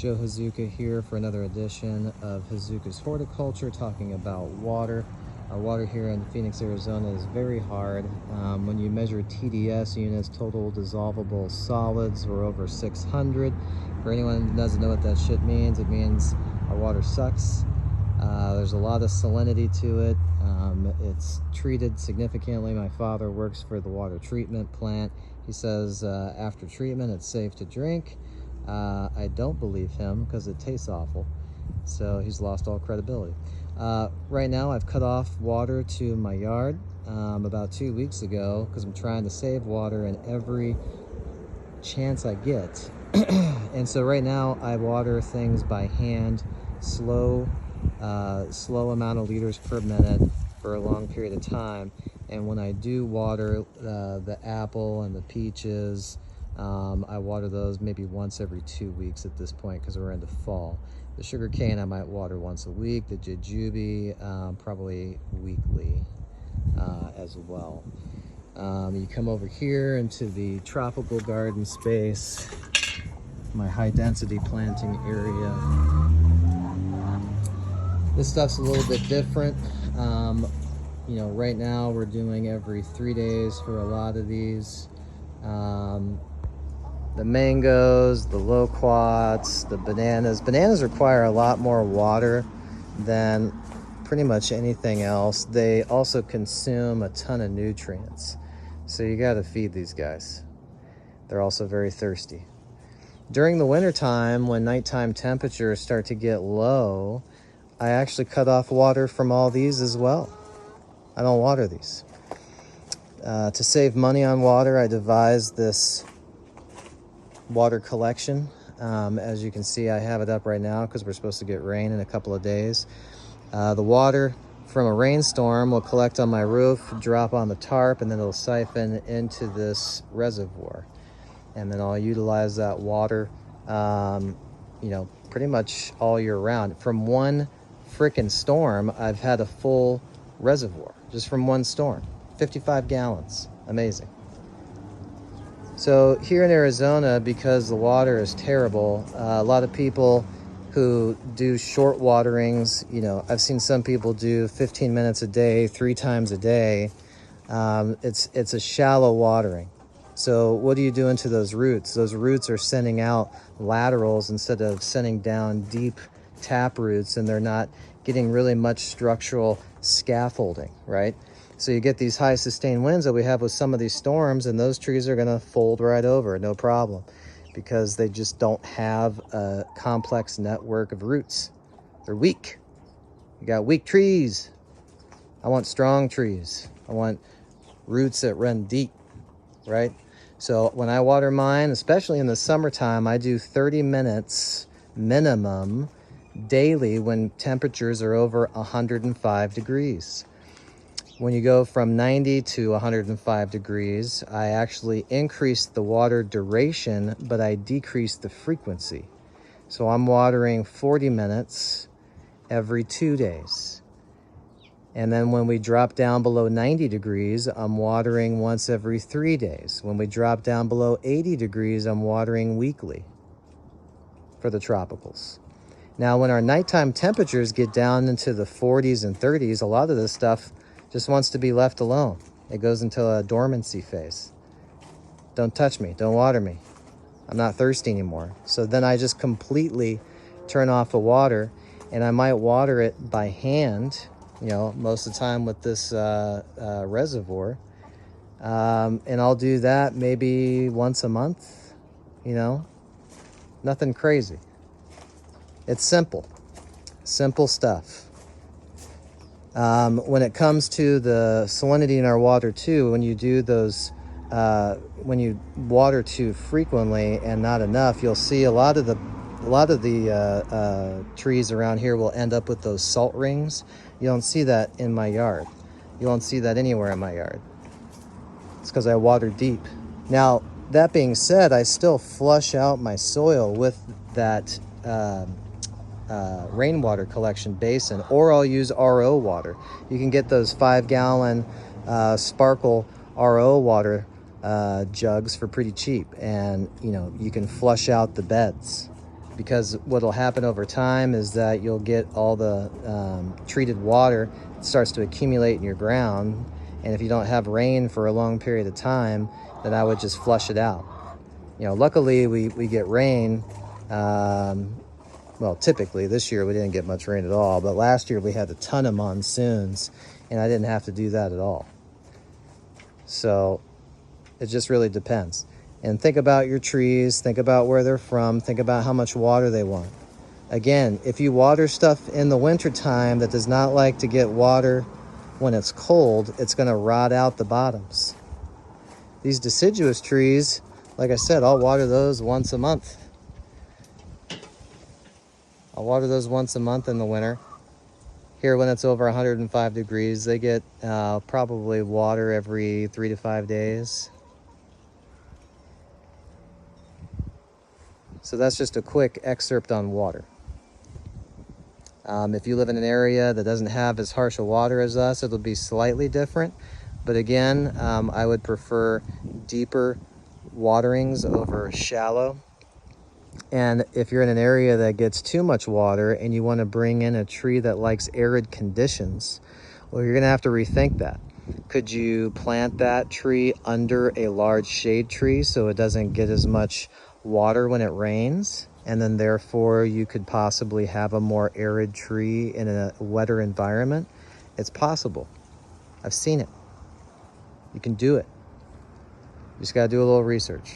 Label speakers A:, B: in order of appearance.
A: Joe Hazuka here for another edition of Hazuka's Horticulture, talking about water. Our water here in Phoenix, Arizona is very hard. When you measure TDS units, total dissolvable solids, we're over 600. For anyone who doesn't know what that shit means, it means our water sucks. There's a lot of salinity to it. It's treated significantly. My father works for the water treatment plant. He says after treatment it's safe to drink. I don't believe him because it tastes awful. So he's lost all credibility. Right now I've cut off water to my yard about 2 weeks ago because I'm trying to save water in every chance I get. And so right now I water things by hand, slow amount of liters per minute for a long period of time. And when I do water the apple and the peaches, I water those maybe once every 2 weeks at this point because we're into fall. The sugar cane I might water once a week. The jujube probably weekly as well. You come over here into the tropical garden space, my high density planting area. This stuff's a little bit different. You know, right now we're doing every 3 days for a lot of these. The mangoes, the loquats, the bananas. Bananas require a lot more water than pretty much anything else. They also consume a ton of nutrients. So you gotta feed these guys. They're also very thirsty. During the winter time, when nighttime temperatures start to get low, I actually cut off water from all these as well. I don't water these. To save money on water, I devised this water collection. As you can see, I have it up right now because we're supposed to get rain in a couple of days. The water from a rainstorm will collect on my roof, drop on the tarp, and then it'll siphon into this reservoir. And then I'll utilize that water, you know, pretty much all year round. From one frickin' storm, I've had a full reservoir just from one storm. 55 gallons. Amazing. So here in Arizona, because the water is terrible, a lot of people who do short waterings, you know, I've seen some people do 15 minutes a day, 3 times a day. It's a shallow watering. So what are you doing to those roots? Those roots are sending out laterals instead of sending down deep tap roots, and they're not getting really much structural scaffolding, right? So you get these high sustained winds that we have with some of these storms, and those trees are gonna fold right over, no problem, because they just don't have a complex network of roots. They're weak. You got weak trees. I want strong trees. I want roots that run deep, right? So when I water mine, especially in the summertime, I do 30 minutes minimum daily when temperatures are over 105 degrees. When you go from 90 to 105 degrees, I actually increase the water duration, but I decrease the frequency. So I'm watering 40 minutes every 2 days. And then when we drop down below 90 degrees, I'm watering once every 3 days. When we drop down below 80 degrees, I'm watering weekly for the tropicals. Now, when our nighttime temperatures get down into the 40s and 30s, a lot of this stuff just wants to be left alone. It goes into a dormancy phase. Don't touch me, don't water me. I'm not thirsty anymore. So then I just completely turn off the water, and I might water it by hand, you know, most of the time with this reservoir. And I'll do that maybe once a month, you know, nothing crazy. It's simple stuff. When it comes to the salinity in our water too, when you do those, when you water too frequently and not enough, you'll see a lot of the trees around here will end up with those salt rings. You don't see that in my yard. You won't see that anywhere in my yard. It's because I water deep. Now, that being said, I still flush out my soil with that rainwater collection basin, or I'll use RO water. You can get those 5-gallon Sparkle RO water jugs for pretty cheap, and you know, you can flush out the beds. because what'll happen over time is that you'll get all the treated water starts to accumulate in your ground, and if you don't have rain for a long period of time, then I would just flush it out. You know, luckily we get rain. Well, typically this year we didn't get much rain at all, but last year we had a ton of monsoons and I didn't have to do that at all. So it just really depends. And think about your trees, think about where they're from, think about how much water they want. Again, if you water stuff in the wintertime that does not like to get water when it's cold, it's going to rot out the bottoms. These deciduous trees, like I said, I'll water those once a month. I'll water those once a month in the winter. Here, when it's over 105 degrees, they get probably water every 3 to 5 days. So that's just a quick excerpt on water. If you live in an area that doesn't have as harsh a water as us, it'll be slightly different. But again, I would prefer deeper waterings over shallow. And if you're in an area that gets too much water and you want to bring in a tree that likes arid conditions, well, you're going to have to rethink that. Could you plant that tree under a large shade tree so it doesn't get as much water when it rains? And then therefore you could possibly have a more arid tree in a wetter environment? It's possible. I've seen it. You can do it. You just got to do a little research.